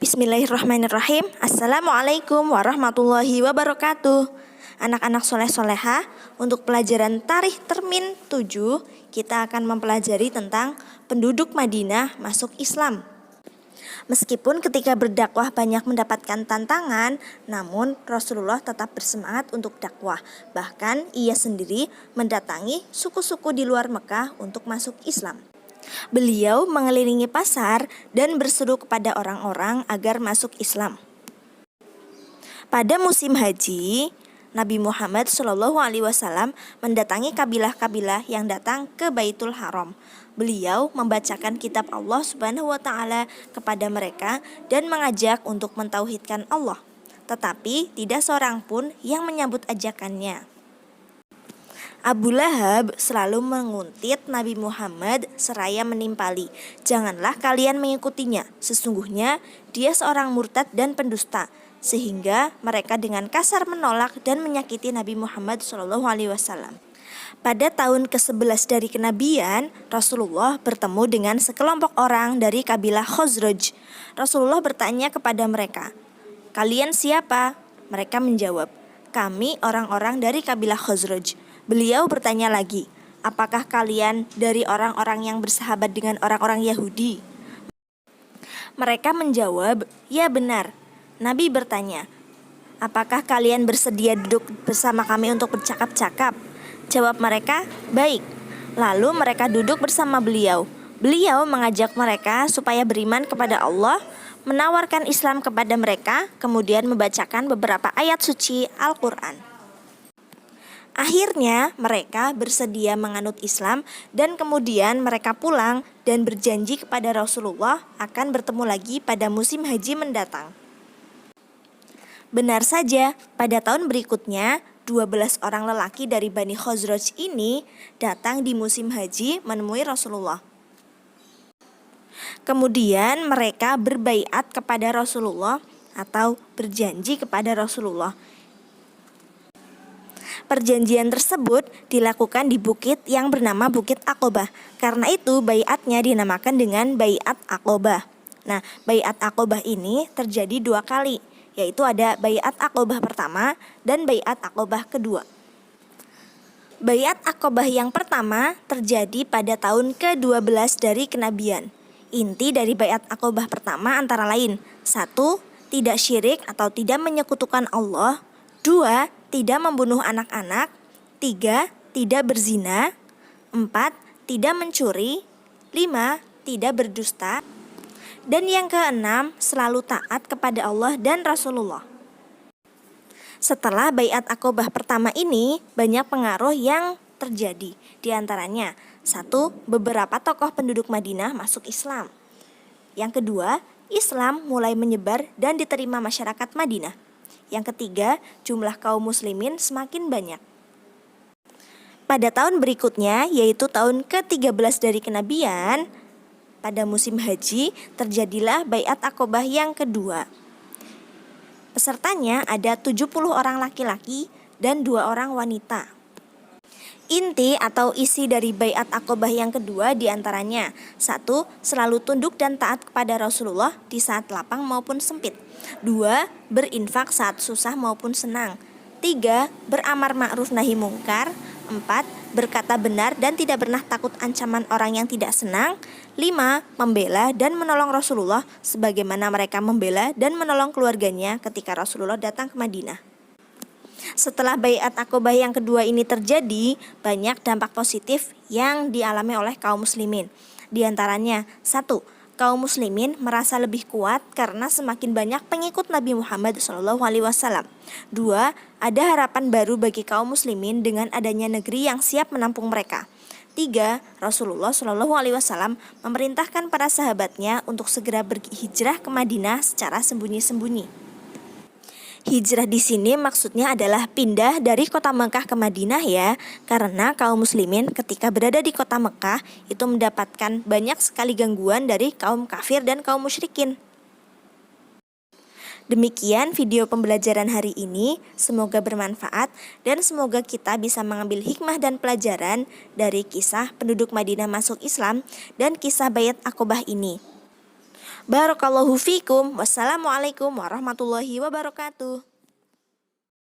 Bismillahirrahmanirrahim. Assalamualaikum warahmatullahi wabarakatuh. Anak-anak soleh-soleha, untuk pelajaran tarikh termin 7, kita akan mempelajari tentang penduduk Madinah masuk Islam. Meskipun ketika berdakwah banyak mendapatkan tantangan, namun Rasulullah tetap bersemangat untuk dakwah. Bahkan ia sendiri mendatangi suku-suku di luar Mekah untuk masuk Islam. Beliau mengelilingi pasar dan berseru kepada orang-orang agar masuk Islam. Pada musim haji, Nabi Muhammad SAW mendatangi kabilah-kabilah yang datang ke Baitul Haram. Beliau membacakan kitab Allah Subhanahu wa Ta'ala kepada mereka dan mengajak untuk mentauhidkan Allah. Tetapi tidak seorang pun yang menyambut ajakannya. Abu Lahab selalu menguntit Nabi Muhammad seraya menimpali, "Janganlah kalian mengikutinya, sesungguhnya dia seorang murtad dan pendusta." Sehingga mereka dengan kasar menolak dan menyakiti Nabi Muhammad SAW. Pada tahun ke-11 dari kenabian, Rasulullah bertemu dengan sekelompok orang dari kabilah Khazraj. Rasulullah bertanya kepada mereka, "Kalian siapa?" Mereka menjawab, "Kami orang-orang dari kabilah Khazraj." Beliau bertanya lagi, "Apakah kalian dari orang-orang yang bersahabat dengan orang-orang Yahudi?" Mereka menjawab, "Ya benar." Nabi bertanya, "Apakah kalian bersedia duduk bersama kami untuk bercakap-cakap?" Jawab mereka, "Baik." Lalu mereka duduk bersama beliau. Beliau mengajak mereka supaya beriman kepada Allah, menawarkan Islam kepada mereka, kemudian membacakan beberapa ayat suci Al-Quran. Akhirnya mereka bersedia menganut Islam dan kemudian mereka pulang dan berjanji kepada Rasulullah akan bertemu lagi pada musim haji mendatang. Benar saja, pada tahun berikutnya 12 orang lelaki dari Bani Khazraj ini datang di musim haji menemui Rasulullah. Kemudian mereka berbaiat kepada Rasulullah atau berjanji kepada Rasulullah. Perjanjian tersebut dilakukan di bukit yang bernama Bukit Aqobah. Karena itu baiatnya dinamakan dengan Baiat Aqobah. Nah, Baiat Aqobah ini terjadi 2 kali, yaitu ada Baiat Aqobah pertama dan Baiat Aqobah kedua. Baiat Aqobah yang pertama terjadi pada tahun ke-12 dari kenabian. Inti dari Baiat Aqobah pertama antara lain: 1. Tidak syirik atau tidak menyekutukan Allah. 2. Tidak membunuh anak-anak. 3. Tidak berzina. 4. Tidak mencuri. 5. Tidak berdusta. Dan yang keenam, selalu taat kepada Allah dan Rasulullah. Setelah Baiat Aqobah pertama ini, banyak pengaruh yang terjadi. Di antaranya, 1. Beberapa tokoh penduduk Madinah masuk Islam. Yang kedua, Islam mulai menyebar dan diterima masyarakat Madinah. Yang ketiga, jumlah kaum muslimin semakin banyak. Pada tahun berikutnya, yaitu tahun ke-13 dari kenabian, pada musim haji terjadilah Baiat Aqobah yang kedua. Pesertanya ada 70 orang laki-laki dan 2 orang wanita. Inti atau isi dari Baiat Aqobah yang kedua diantaranya: 1. Selalu tunduk dan taat kepada Rasulullah di saat lapang maupun sempit. 2. Berinfak saat susah maupun senang. 3. Beramar ma'ruf nahi mungkar. 4. Berkata benar dan tidak pernah takut ancaman orang yang tidak senang. 5. Membela dan menolong Rasulullah sebagaimana mereka membela dan menolong keluarganya ketika Rasulullah datang ke Madinah. Setelah Baiat Aqobah yang kedua ini terjadi, banyak dampak positif yang dialami oleh kaum muslimin. Di antaranya, 1. Kaum muslimin merasa lebih kuat karena semakin banyak pengikut Nabi Muhammad SAW. 2. Ada harapan baru bagi kaum muslimin dengan adanya negeri yang siap menampung mereka. 3. Rasulullah SAW memerintahkan para sahabatnya untuk segera berhijrah ke Madinah secara sembunyi-sembunyi. Hijrah di sini maksudnya adalah pindah dari kota Mekah ke Madinah ya, karena kaum muslimin ketika berada di kota Mekah itu mendapatkan banyak sekali gangguan dari kaum kafir dan kaum musyrikin. Demikian video pembelajaran hari ini, semoga bermanfaat dan semoga kita bisa mengambil hikmah dan pelajaran dari kisah penduduk Madinah masuk Islam dan kisah Baiat Aqobah ini. Barakallahu fikum. Wassalamualaikum warahmatullahi wabarakatuh.